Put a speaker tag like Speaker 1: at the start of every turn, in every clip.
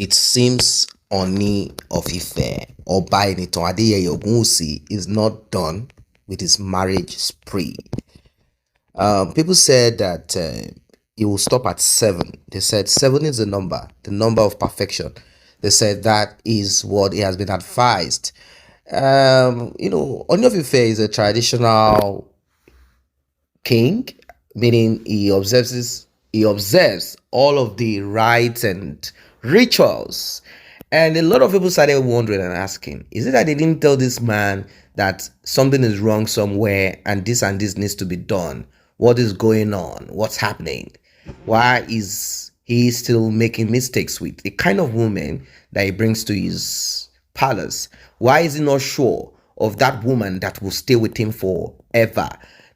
Speaker 1: It seems Onni of Ife or Bainiton Adeyeye Ogunwusi is not done with his marriage spree. People said that he will stop at seven. They said seven is the number of perfection. They said that is what he has been advised. Onni of Ife is a traditional king, meaning he observes all of the rites and rituals. And a lot of people started wondering and asking, is it that they didn't tell this man that something is wrong somewhere and this needs to be done? What is going on? What's happening? Why is he still making mistakes with the kind of woman that he brings to his palace? Why is he not sure of that woman that will stay with him forever?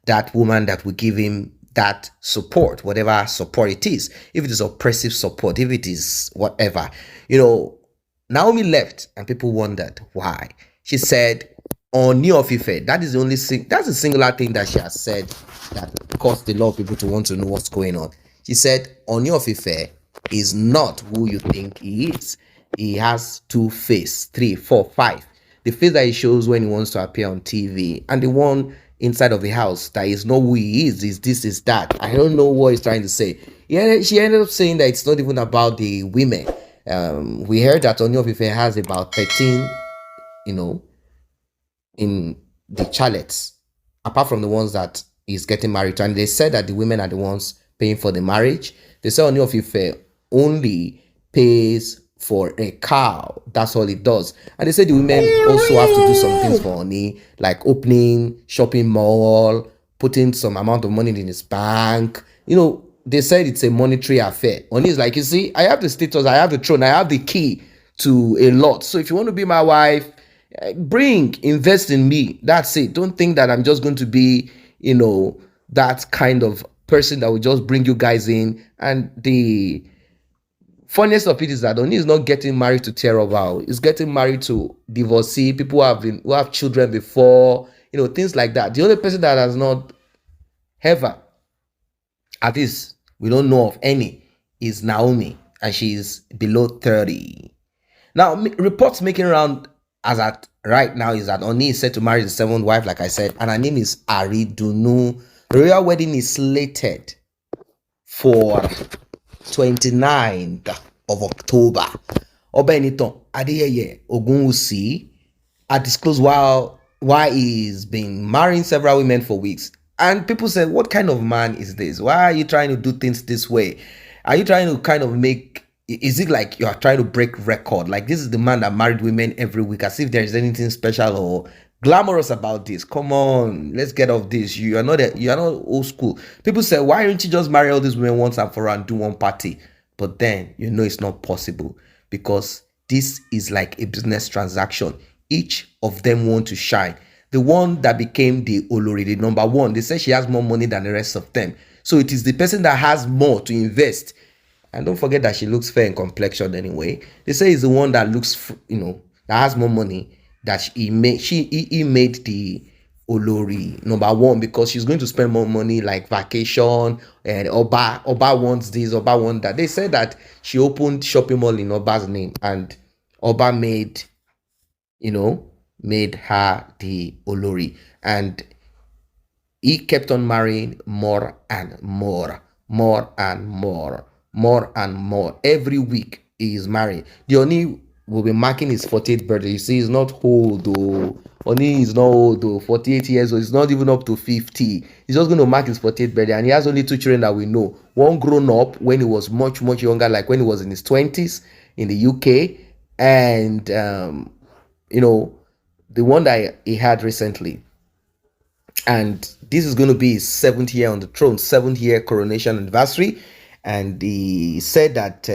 Speaker 1: That woman that will give him that support, whatever support it is, if it is oppressive support, if it is whatever. Naomi left and people wondered why. She said, Onni of Ife, that is the only that's a singular thing that she has said that caused a lot of people to want to know what's going on. She said, Onni of Ife is not who you think he is. He has two faces, three, four, five. The face that he shows when he wants to appear on TV, and the one inside of the house that is not who he is this, is that. I don't know what he's trying to say. She ended up saying that it's not even about the women. We heard that Onni of Ife has about 13, in the chalets, apart from the ones that he's getting married to. And they said that the women are the ones paying for the marriage. They say Onni of Ife only pays for a cow. That's all it does. And they say the women also have to do some things for Onni, like opening shopping mall, putting some amount of money in his bank. They said it's a monetary affair. Onni is like, you see, I have the status, I have the throne, I have the key to a lot. So if you want to be my wife, invest in me. That's it. Don't think that I'm just going to be, that kind of person that will just bring you guys in. And the funniest of it is that Onni is not getting married to Terrorbal. He's getting married to divorcee, people who have children before, things like that. The only person that has not ever, at least we don't know of any, is Naomi, and she's below 30. Now, reports making around as at right now is that Onni is set to marry the seventh wife, like I said, and her name is Aridunu. The royal wedding is slated for 29th of October. Obeniton Adeyeye Ogunwusi had disclosed why he's been marrying several women for weeks. And people said, what kind of man is this? Why are you trying to do things this way? Are you trying to kind of is it like you are trying to break record? Like this is the man that married women every week, as if there is anything special or glamorous about this. Come on, let's get off this. You are not old school. People say, why don't you just marry all these women once and for all and do one party? But then it's not possible, because this is like a business transaction. Each of them want to shine. The one that became the Olori, the number one, they say she has more money than the rest of them. So it is the person that has more to invest. And don't forget that she looks fair in complexion anyway. They say it's the one that looks, that has more money, that he made the Olori number one, because she's going to spend more money like vacation, and Oba wants this, Oba wants that. They said that she opened shopping mall in Oba's name, and Oba made her the Olori, and he kept on marrying more and more, more and more, more and more. Every week he is married. The Onni will be marking his 48th birthday. You see, he's not old though. Onni is not old though. 48 years old. He's not even up to 50. He's just going to mark his 48th birthday, and he has only two children that we know. One grown up when he was much, much younger, like when he was in his 20s in the UK, and the one that he had recently. And this is going to be his 7th year on the throne, 7th year coronation anniversary. And he said that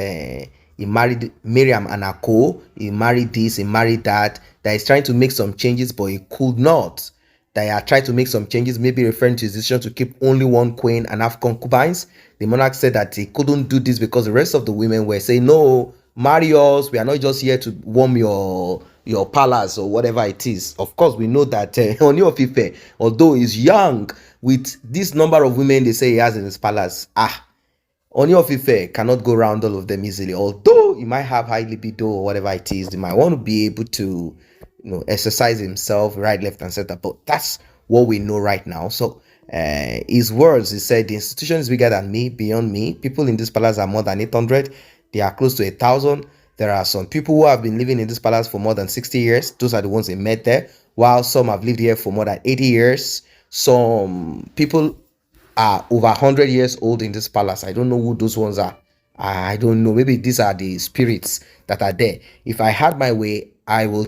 Speaker 1: he married Miriam Anako, he married this, he married that he's trying to make some changes, but he could not. That he had tried to make some changes, maybe referring to his decision to keep only one queen and have concubines. The monarch said that he couldn't do this because the rest of the women were saying, no, marry us, we are not just here to warm your palace or whatever it is. Of course, we know that Onni of Ife, although he's young, with this number of women they say he has in his palace, Onni of Ife cannot go around all of them easily. Although he might have high libido or whatever it is, he might want to be able to, exercise himself right, left, and center. But that's what we know right now. So, his words, he said, the institution is bigger than me, beyond me. People in this palace are more than 800. They are close to 1,000. There are some people who have been living in this palace for more than 60 years. Those are the ones he met there. While some have lived here for more than 80 years. Some people are over 100 years old in this palace. I don't know who those ones are. I don't know. Maybe these are the spirits that are there. If I had my way, I will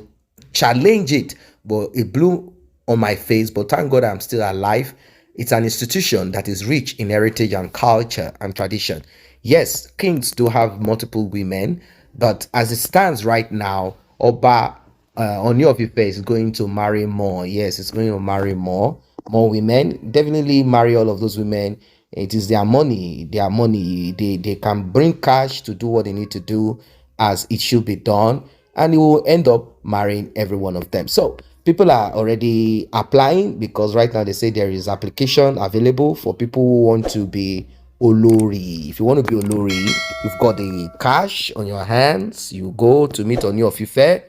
Speaker 1: challenge it. But it blew on my face. But thank God I'm still alive. It's an institution that is rich in heritage and culture and tradition. Yes, kings do have multiple women, but as it stands right now, Oba Oni of Ife is going to marry more. Yes, it's going to marry more women. Definitely marry all of those women. It is their money, they can bring cash to do what they need to do as it should be done, and he will end up marrying every one of them. So people are already applying, because right now they say there is application available for people who want to be olori. If you want to be olori, you've got the cash on your hands, you go to meet Oni of Ife,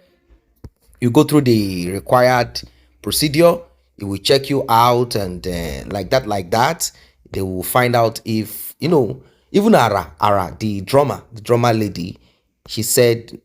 Speaker 1: you go through the required procedure. It will check you out, and like that they will find out if, even Ara, the drummer lady, she said,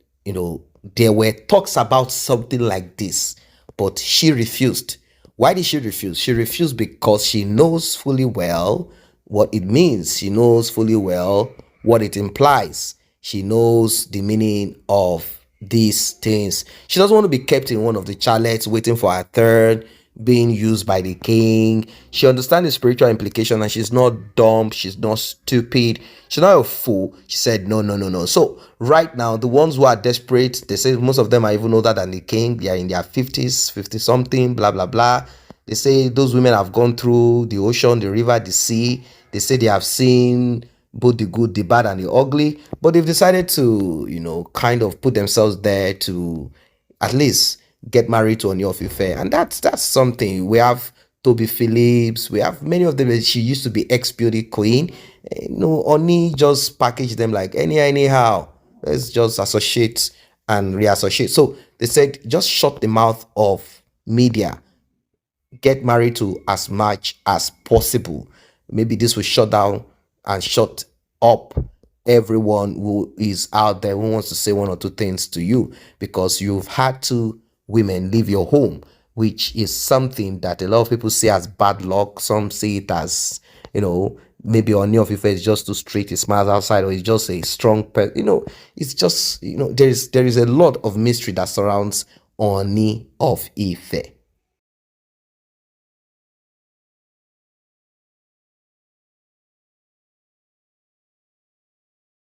Speaker 1: there were talks about something like this, but she refused. Why did she refuse? She refused because she knows fully well what it means. She knows fully well what it implies. She knows the meaning of these things. She doesn't want to be kept in one of the chalets waiting for her turn, being used by the king. She understands the spiritual implication, and she's not dumb, she's not stupid, she's not a fool. She said, no, no, no, no. So right now, the ones who are desperate, they say most of them are even older than the king. They are in their 50s, 50 something, blah, blah, blah. They say those women have gone through the ocean, the river, the sea. They say they have seen both the good, the bad, and the ugly. But they've decided to, kind of put themselves there to at least get married to Oni of Ife. And that's something. We have Toby Phillips. We have many of them. She used to be ex-beauty queen. Oni just packaged them like anyhow. Let's just associate and reassociate. So they said, just shut the mouth of media, get married to as much as possible. Maybe this will shut down and shut up everyone who is out there who wants to say one or two things to you, because you've had two women leave your home, which is something that a lot of people see as bad luck. Some see it as, maybe Oni of Ife is just too straight, he smiles outside, or he's just a strong person. It's just, there is a lot of mystery that surrounds Oni of Ife.